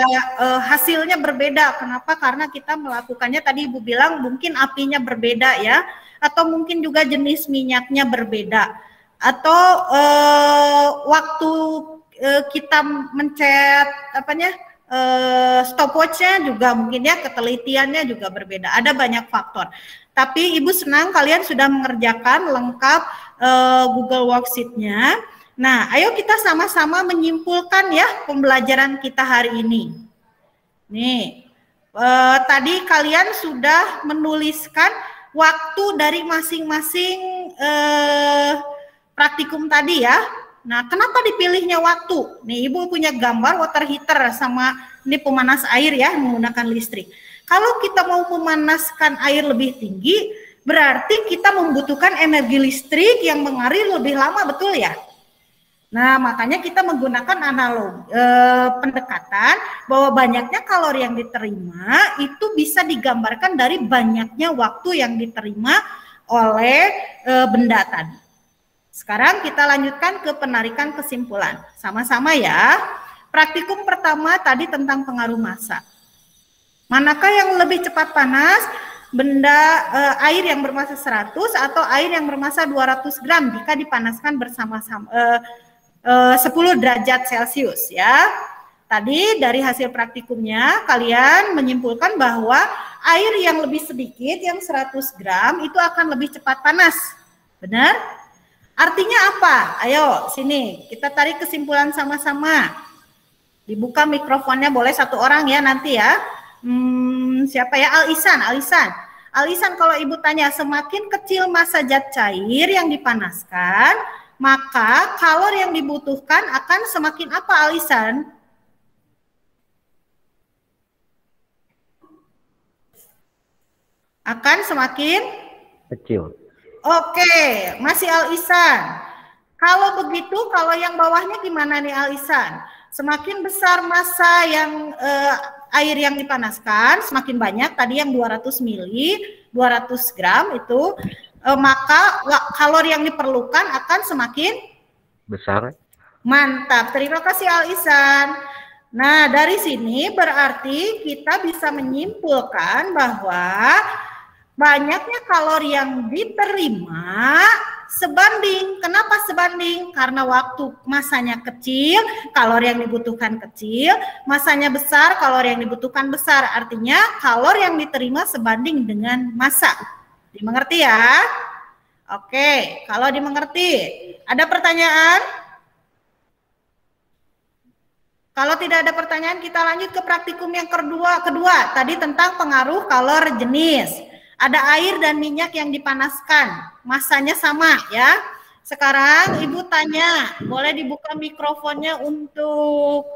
hasilnya berbeda. Kenapa? Karena kita melakukannya tadi Ibu bilang mungkin apinya berbeda ya, atau mungkin juga jenis minyaknya berbeda, atau waktu kita mencet stopwatch-nya juga mungkin ya, ketelitiannya juga berbeda. Ada banyak faktor. Tapi Ibu senang kalian sudah mengerjakan lengkap Google Worksheet-nya. Nah, ayo kita sama-sama menyimpulkan ya pembelajaran kita hari ini. Nih, tadi kalian sudah menuliskan waktu dari masing-masing praktikum tadi ya. Nah, kenapa dipilihnya waktu? Nih, Ibu punya gambar water heater sama ini pemanas air ya, menggunakan listrik. Kalau kita mau memanaskan air lebih tinggi, berarti kita membutuhkan energi listrik yang mengalir lebih lama, betul ya? Nah, makanya kita menggunakan analog pendekatan bahwa banyaknya kalori yang diterima itu bisa digambarkan dari banyaknya waktu yang diterima oleh benda tadi. Sekarang kita lanjutkan ke penarikan kesimpulan. Sama-sama ya. Praktikum pertama tadi tentang pengaruh massa. Manakah yang lebih cepat panas? Benda air yang bermassa 100 atau air yang bermassa 200 gram jika dipanaskan bersama-sama 10 derajat Celcius ya. Tadi dari hasil praktikumnya kalian menyimpulkan bahwa air yang lebih sedikit yang 100 gram itu akan lebih cepat panas. Benar? Artinya apa? Ayo sini kita tarik kesimpulan sama-sama. Dibuka mikrofonnya boleh satu orang ya nanti ya. Siapa ya? Alisan, kalau Ibu tanya semakin kecil massa zat cair yang dipanaskan, maka kalori yang dibutuhkan akan semakin apa, Alisan? Akan semakin kecil. Oke, masih Alisan. Kalau begitu, kalau yang bawahnya gimana nih Alisan? Semakin besar massa yang air yang dipanaskan, semakin banyak tadi yang 200 mili, 200 gram itu, maka kalori yang diperlukan akan semakin besar. Mantap, terima kasih Alisan. Nah, dari sini berarti kita bisa menyimpulkan bahwa banyaknya kalori yang diterima sebanding. Kenapa sebanding? Karena waktu masanya kecil, kalori yang dibutuhkan kecil, masanya besar, kalori yang dibutuhkan besar. Artinya kalori yang diterima sebanding dengan massa. Dimengerti ya? Oke, kalau dimengerti. Ada pertanyaan? Kalau tidak ada pertanyaan, kita lanjut ke praktikum yang kedua. Tadi tentang pengaruh kalor jenis. Ada air dan minyak yang dipanaskan, massanya sama ya. Sekarang Ibu tanya, boleh dibuka mikrofonnya untuk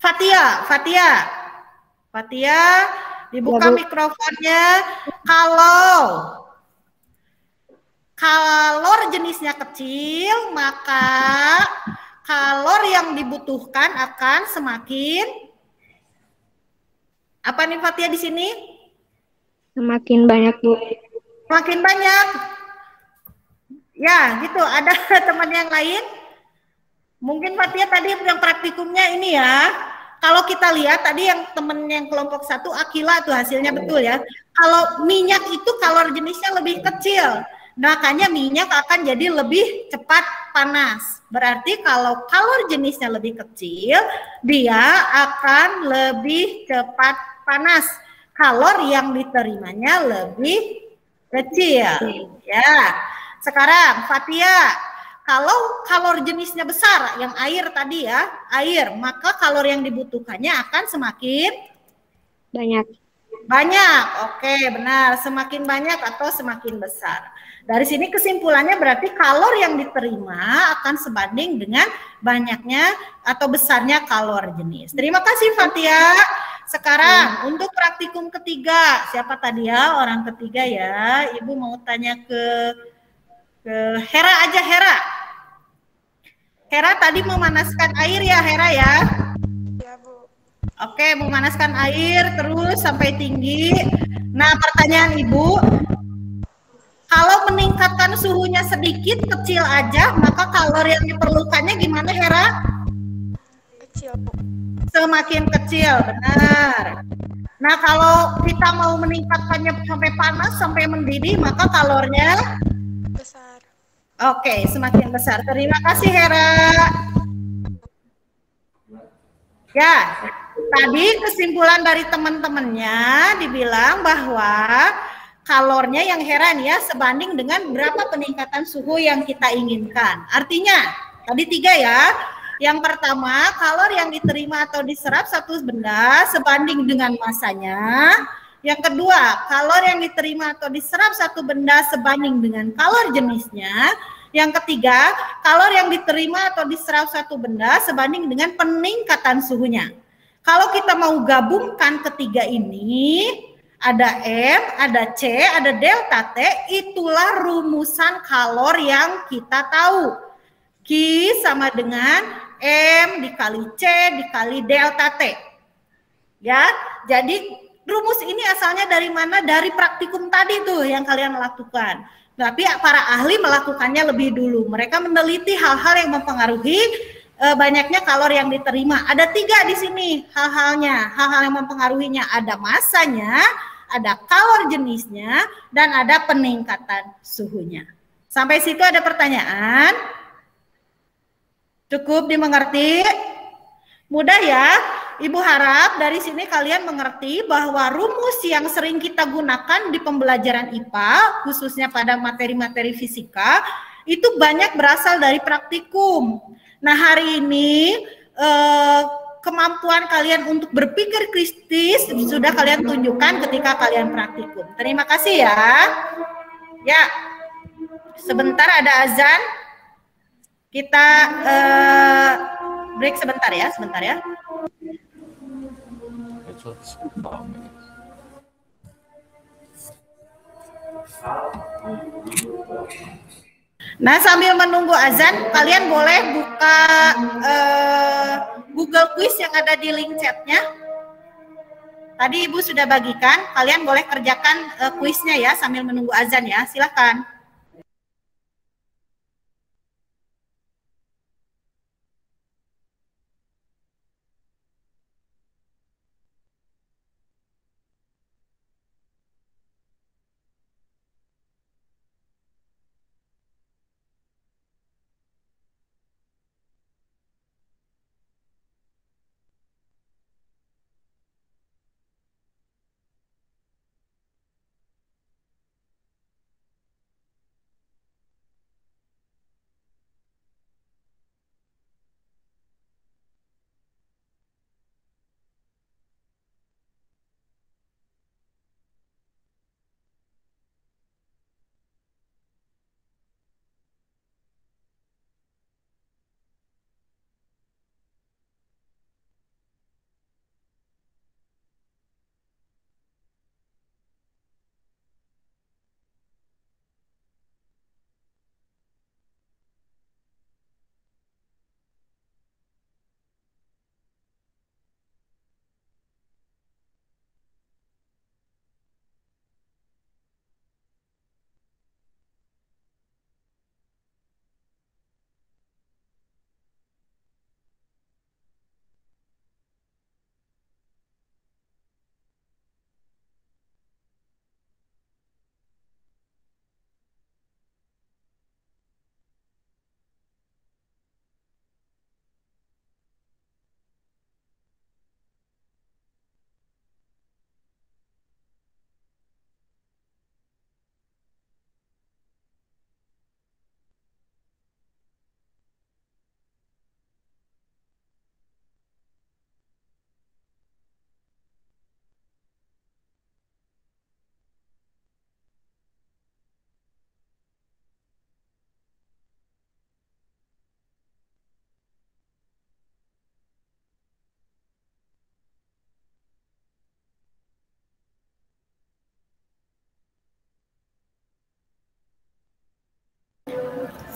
Fatia, dibuka mikrofonnya. kalor jenisnya kecil, maka kalor yang dibutuhkan akan semakin apa nih Fatia di sini? Semakin banyak, Bu. Semakin banyak. Ya, gitu. Ada teman yang lain? Mungkin Fatia tadi yang praktikumnya ini ya. Kalau kita lihat tadi yang temen yang kelompok 1 Akila tuh hasilnya betul ya. Kalau minyak itu kalor jenisnya lebih kecil. Makanya minyak akan jadi lebih cepat panas. Berarti kalau kalor jenisnya lebih kecil, dia akan lebih cepat panas. Kalor yang diterimanya lebih kecil. Ya. Sekarang Fatia, kalau kalor jenisnya besar, yang air tadi ya, air, maka kalor yang dibutuhkannya akan semakin Banyak. banyak. Oke, benar. Semakin banyak atau semakin besar. Dari sini kesimpulannya berarti kalor yang diterima akan sebanding dengan banyaknya atau besarnya kalor jenis. Terima kasih Fatia. Sekarang untuk praktikum ketiga, siapa tadi ya orang ketiga ya? Ibu mau tanya ke Hera aja, Hera. Hera tadi memanaskan air ya, Hera ya? Ya, Bu. Oke, memanaskan air terus sampai tinggi. Nah, pertanyaan Ibu, kalau meningkatkan suhunya sedikit, kecil aja, maka kalor yang diperlukannya gimana, Hera? Kecil, Bu. Semakin kecil, benar. Nah, kalau kita mau meningkatkannya sampai panas, sampai mendidih, maka kalornya Besar. oke, semakin besar. Terima kasih, Hera. Ya, tadi kesimpulan dari teman-temannya dibilang bahwa kalornya yang heran ya sebanding dengan berapa peningkatan suhu yang kita inginkan. Artinya, tadi 3 ya. Yang pertama, kalor yang diterima atau diserap satu benda sebanding dengan masanya. Yang kedua, kalor yang diterima atau diserap satu benda sebanding dengan kalor jenisnya. Yang ketiga, kalor yang diterima atau diserap satu benda sebanding dengan peningkatan suhunya. Kalau kita mau gabungkan ketiga ini, ada M, ada C, ada delta T, itulah rumusan kalor yang kita tahu. Q sama dengan M dikali C dikali delta T. Ya, jadi rumus ini asalnya dari mana? Dari praktikum tadi tuh yang kalian lakukan. Tapi para ahli melakukannya lebih dulu. Mereka meneliti hal-hal yang mempengaruhi banyaknya kalor yang diterima. Ada 3 di sini hal-halnya. Hal-hal yang mempengaruhinya ada masanya, ada kalor jenisnya, dan ada peningkatan suhunya. Sampai situ ada pertanyaan? Cukup dimengerti? Mudah ya? Ibu harap dari sini kalian mengerti bahwa rumus yang sering kita gunakan di pembelajaran IPA, khususnya pada materi-materi fisika, itu banyak berasal dari praktikum. Nah, hari ini kemampuan kalian untuk berpikir kritis sudah kalian tunjukkan ketika kalian praktikum. Terima kasih ya. Ya, sebentar ada azan. Kita break sebentar ya, Nah, sambil menunggu azan, kalian boleh buka Google Quiz yang ada di link chatnya. Tadi Ibu sudah bagikan, kalian boleh kerjakan kuisnya ya sambil menunggu azan ya, silakan.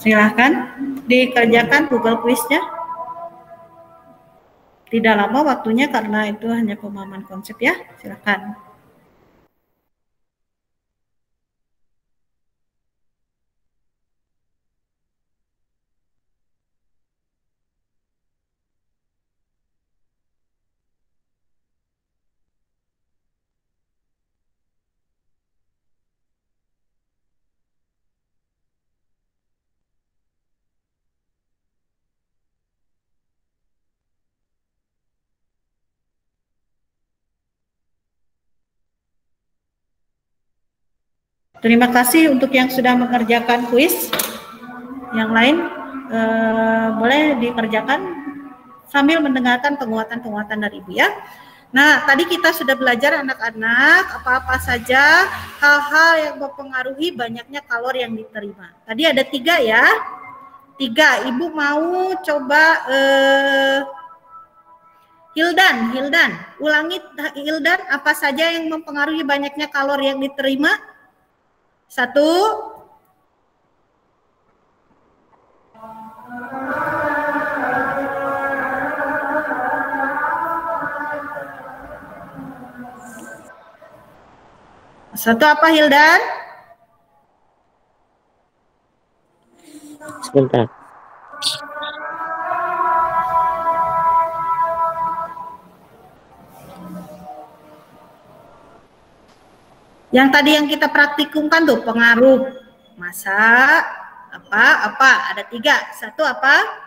Silahkan dikerjakan Google Quiz-nya. Tidak lama waktunya karena itu hanya pemahaman konsep ya. Silahkan. Terima kasih untuk yang sudah mengerjakan kuis. Yang lain boleh dikerjakan sambil mendengarkan penguatan-penguatan dari Ibu ya. Nah, tadi kita sudah belajar anak-anak apa-apa saja hal-hal yang mempengaruhi banyaknya kalori yang diterima. Tadi ada 3 ya. 3. Ibu mau coba Hildan, ulangi Hildan, apa saja yang mempengaruhi banyaknya kalori yang diterima? 1. Satu apa Hildan? Sebentar. Yang tadi yang kita praktikumkan tuh pengaruh massa apa ada 3. 1 apa?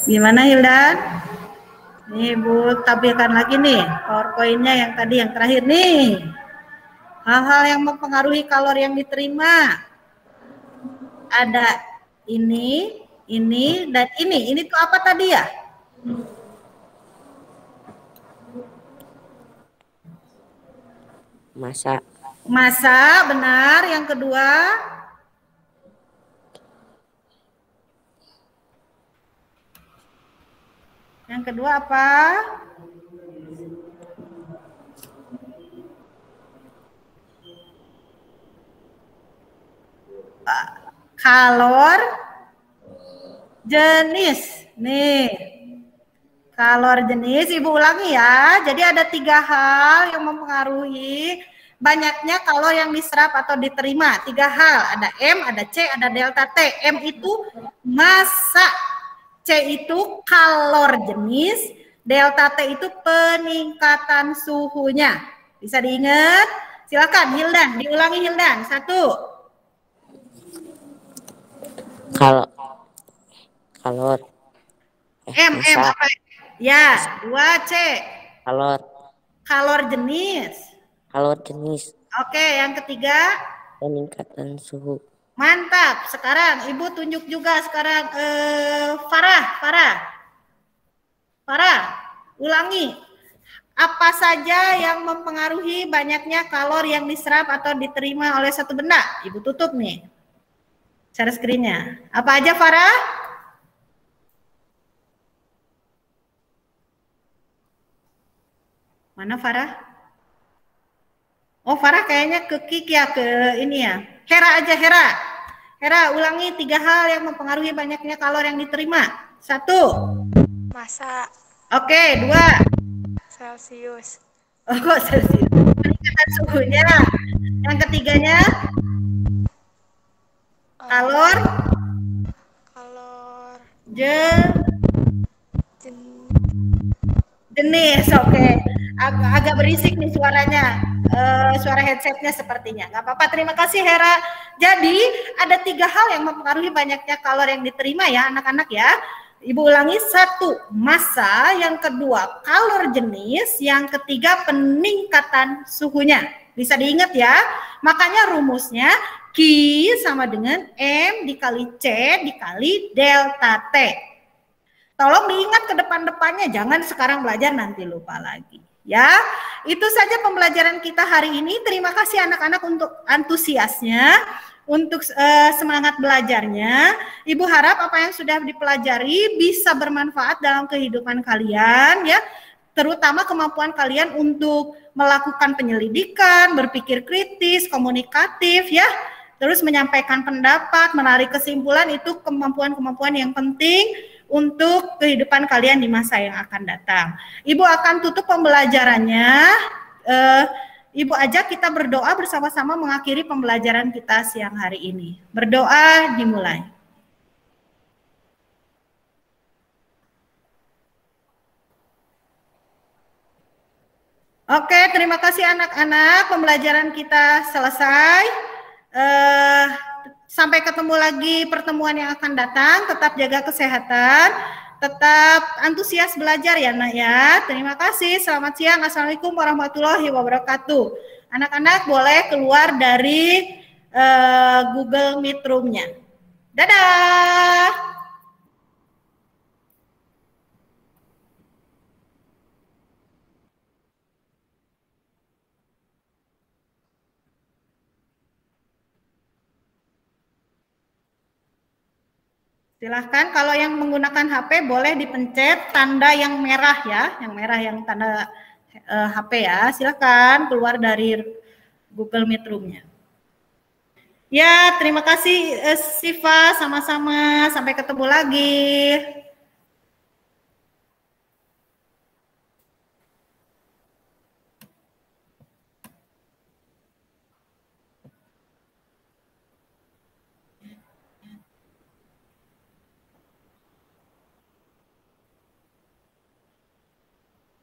Gimana Hildan? Nih Bu tampilkan lagi nih PowerPoint-nya yang tadi yang terakhir nih. Hal-hal yang mempengaruhi kalori yang diterima. Ada ini, dan ini. Ini tuh apa tadi ya? Massa. Massa, benar. Yang kedua? Yang kedua apa? Kalor jenis. Nih. Kalor jenis, Ibu ulangi ya. Jadi ada 3 hal yang mempengaruhi banyaknya kalori yang diserap atau diterima. 3 hal. Ada M, ada C, ada delta T. M itu massa. C itu kalor jenis, delta T itu peningkatan suhunya. Bisa diingat? Silakan Hildan, diulangi Hildan. 1. Kalor. M apa? Ya, 2 C. Kalor jenis. Oke, yang ketiga Peningkatan suhu. Mantap. Sekarang Ibu tunjuk juga sekarang Farah, ulangi. Apa saja yang mempengaruhi banyaknya kalori yang diserap atau diterima oleh satu benda? Ibu tutup nih. Share screen-nya. Apa aja Farah? Mana Farah? Oh Farah kayaknya ke Kiki ya, ke ini ya. Hera aja, Hera, ulangi 3 hal yang mempengaruhi banyaknya kalori yang diterima. 1. Massa. Oke, 2. Celcius. Oh, kok Celcius? Peningkatan suhunya. Yang ketiganya? Kalor. Jenis, oke. Agak berisik nih suaranya. Suara headsetnya sepertinya. Nggak apa-apa, terima kasih Hera. Jadi ada 3 hal yang mempengaruhi banyaknya kalori yang diterima ya anak-anak ya. Ibu ulangi. 1, massa. Yang kedua, kalor jenis. Yang ketiga, peningkatan suhunya. Bisa diingat ya. Makanya rumusnya Q sama dengan M dikali C dikali delta T. Tolong diingat ke depan-depannya, jangan sekarang belajar nanti lupa lagi. Ya, itu saja pembelajaran kita hari ini. Terima kasih anak-anak untuk antusiasnya, untuk semangat belajarnya. Ibu harap apa yang sudah dipelajari bisa bermanfaat dalam kehidupan kalian, ya. Terutama kemampuan kalian untuk melakukan penyelidikan, berpikir kritis, komunikatif, ya. Terus menyampaikan pendapat, menarik kesimpulan, itu kemampuan-kemampuan yang penting untuk kehidupan kalian di masa yang akan datang. Ibu akan tutup pembelajarannya. Ibu ajak kita berdoa bersama-sama mengakhiri pembelajaran kita siang hari ini. Berdoa dimulai. Oke, terima kasih anak-anak. Pembelajaran kita selesai. Sampai ketemu lagi pertemuan yang akan datang. Tetap jaga kesehatan, tetap antusias belajar ya nak ya. Terima kasih. Selamat siang. Assalamualaikum warahmatullahi wabarakatuh. Anak-anak boleh keluar dari Google Meet Room-nya. Dadah. Silahkan kalau yang menggunakan HP boleh dipencet tanda yang merah ya, yang tanda HP ya. Silahkan keluar dari Google Meet Room-nya. Ya, terima kasih Siva, sama-sama. Sampai ketemu lagi.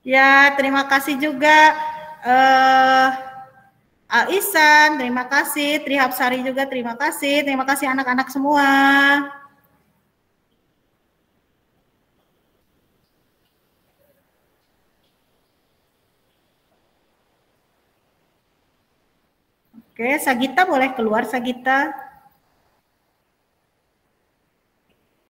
Ya, terima kasih juga Al Ihsan, terima kasih, Trihapsari juga terima kasih anak-anak semua. Oke, Sagita boleh keluar Sagita.